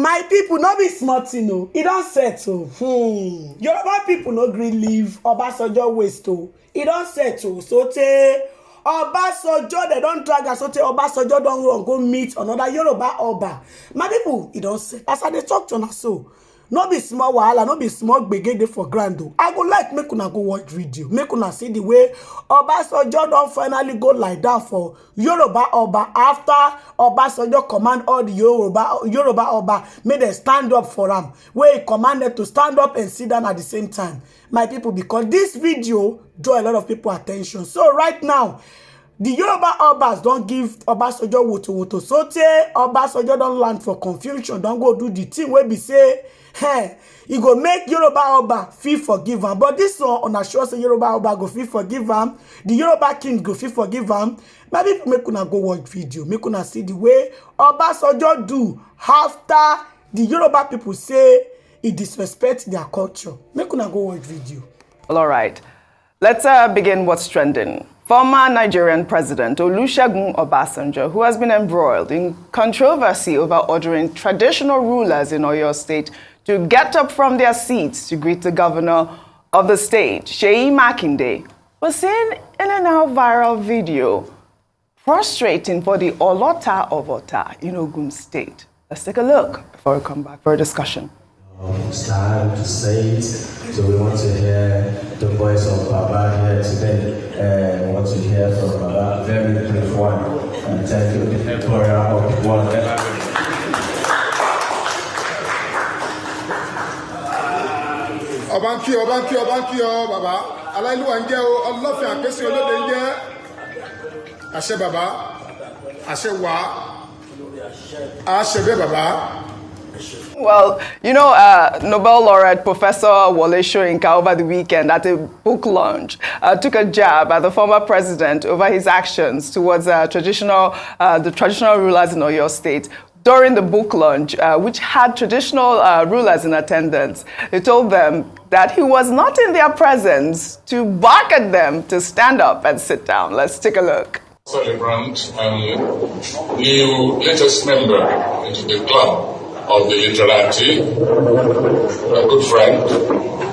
My people no be smart, you know. It don't settle. Yoruba people no gree leave Obasanjo waste o. It don't settle. So te Obasanjo they don't drag us. So te Obasanjo don't run go meet another Yoruba Oba. My people, it don't settle. As I dey talk to una so. No be small wahala, no be small gbege dey for ground o. I go like make una go watch video, make una see the way Obasanjo don finally go lie down for Yoruba Oba after Obasanjo command all the Yoruba Oba make dem stand up for am, wey he commanded to stand up and sit down at the same time. My people, because this video draw a lot of people attention. So right now, the Yoruba Obas don't give Obasanjo woto. So te Obasanjo don't land for confusion, don't go do the thing where be say, hey, he go make Yoruba Oba feel forgive am. But this one, on a sure say Yoruba Oba go feel forgive am, the Yoruba king go feel forgive am. Maybe make una go watch video, make una see the way Obasanjo do after the Yoruba people say he disrespect their culture. Make una go watch video. All right, let's begin what's trending. Former Nigerian President Olusegun Obasanjo, who has been embroiled in controversy over ordering traditional rulers in Oyo State to get up from their seats to greet the governor of the state, Seyi Makinde, was seen in a now viral video prostrating for the Olota of Ota in Ogun State. Let's take a look before we come back for a discussion. It's time to say it, so we want to hear the voice of Baba here today. We want to hear from Baba, very brief one. And thank you, Victoria of one. Obankio, Baba. Alailu anje o, Olofin Akesi Olode nje. Ashe Baba, Ashe Wa, Ashe Be Baba. Well, you know, Nobel laureate Professor Wole Soyinka over the weekend at a book launch took a jab at the former president over his actions towards the traditional rulers in Oyo State. During the book launch, which had traditional rulers in attendance, he told them that he was not in their presence to bark at them to stand up and sit down. Let's take a look. Celebrant and new latest member into the club of the literati, a good friend,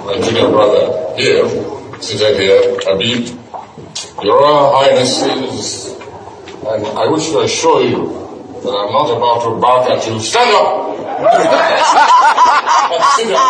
my junior brother here, seated here, Habib, Your Royal Highnesses, and I wish to assure you that I'm not about to bark at you. Stand up! Sit down.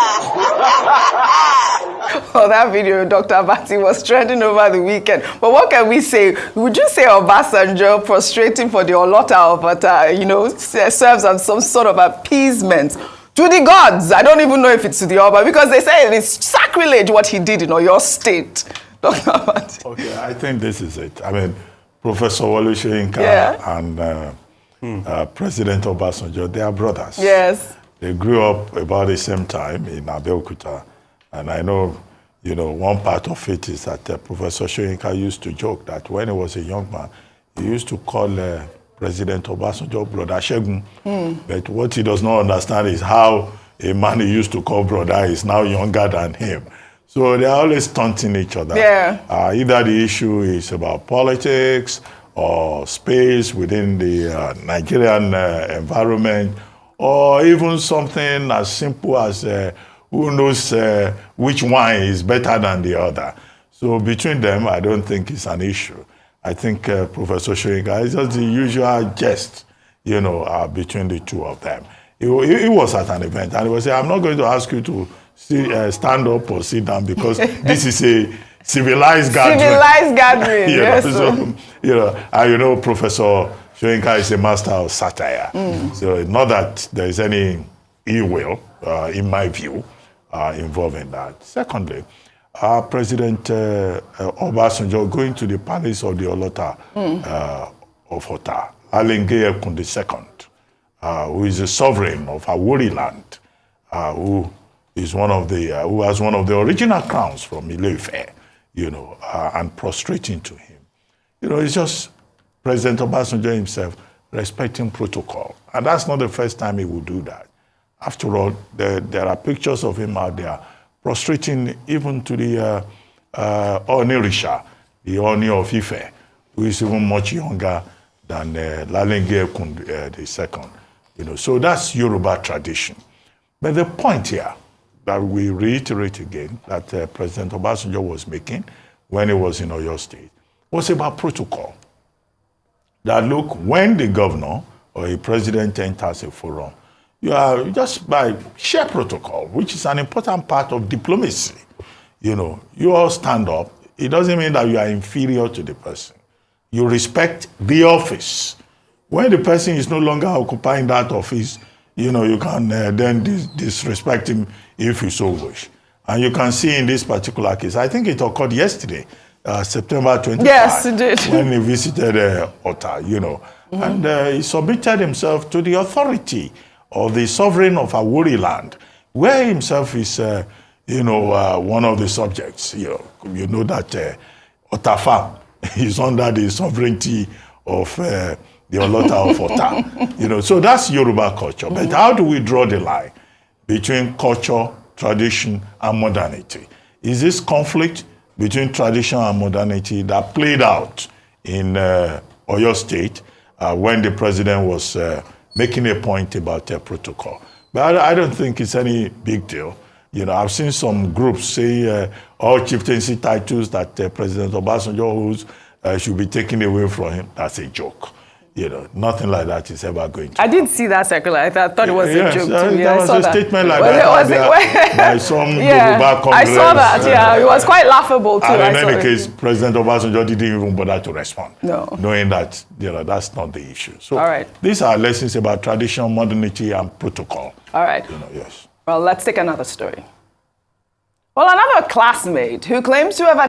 Well, that video, Dr. Abati, was trending over the weekend. But what can we say? Would you say Obasanjo prostrating for the Olota of Ota, serves as some sort of appeasement to the gods? I don't even know if it's to the Oba, because they say it's sacrilege what he did in Oyo State. Dr. Abati. Okay, I think this is it. I mean, Professor Wole Soyinka and President Obasanjo, they are brothers. Yes. They grew up about the same time in Abeokuta. And I know, one part of it is that Professor Soyinka used to joke that when he was a young man, he used to call President Obasanjo Brother Segun. But what he does not understand is how a man he used to call brother is now younger than him. So they're always taunting each other. Yeah. Either the issue is about politics or space within the Nigerian environment, or even something as simple as who knows which wine is better than the other. So between them, I don't think it's an issue. I think Professor Soyinka is just the usual jest, between the two of them. He was at an event and he was saying, I'm not going to ask you to stand up or sit down because this is a civilized gathering. Civilized gathering, yes. So, Professor Soyinka is a master of satire. So not that there is any ill will, in my view, involved in that. Secondly, President Obasanjo going to the palace of the Olota of Ota, Alenge Ekun II, who is a sovereign of Awori land, who is who has one of the original crowns from Ile-Ife, and prostrating to him. It's just President Obasanjo himself respecting protocol. And that's not the first time he would do that. After all, there are pictures of him out there prostrating even to the Onirisha, the Oni of Ife, who is even much younger than Lalenge Ekun II. So that's Yoruba tradition. But the point here that we reiterate again that President Obasanjo was making when he was in Oyo State was about protocol. That look, when the governor or a president enters a forum, you are just by share protocol, which is an important part of diplomacy. You all stand up. It doesn't mean that you are inferior to the person. You respect the office. When the person is no longer occupying that office, you can then disrespect him if you so wish. And you can see in this particular case, I think it occurred yesterday, September 25. Yes, it did. When he visited Ota, And he submitted himself to the authority of the sovereign of Awori land, where himself is, one of the subjects. You know that Ota farm is under the sovereignty of the Olota of Ota. So that's Yoruba culture. But how do we draw the line between culture, tradition, and modernity? Is this conflict between tradition and modernity that played out in Oyo State when the president was making a point about protocol? But I don't think it's any big deal. I've seen some groups say all chieftaincy titles that President Obasanjo holds should be taken away from him. That's a joke. Nothing like that is ever going to happen. I did see that circular. I thought it was a joke too. There was a statement like that by some Yoruba Congress. I saw that, it was quite laughable too. And in any case, President Obasanjo didn't even bother to respond. No. Knowing that, that's not the issue. So all right. These are lessons about tradition, modernity, and protocol. All right. Yes. Well, let's take another story. Well, another classmate who claims to have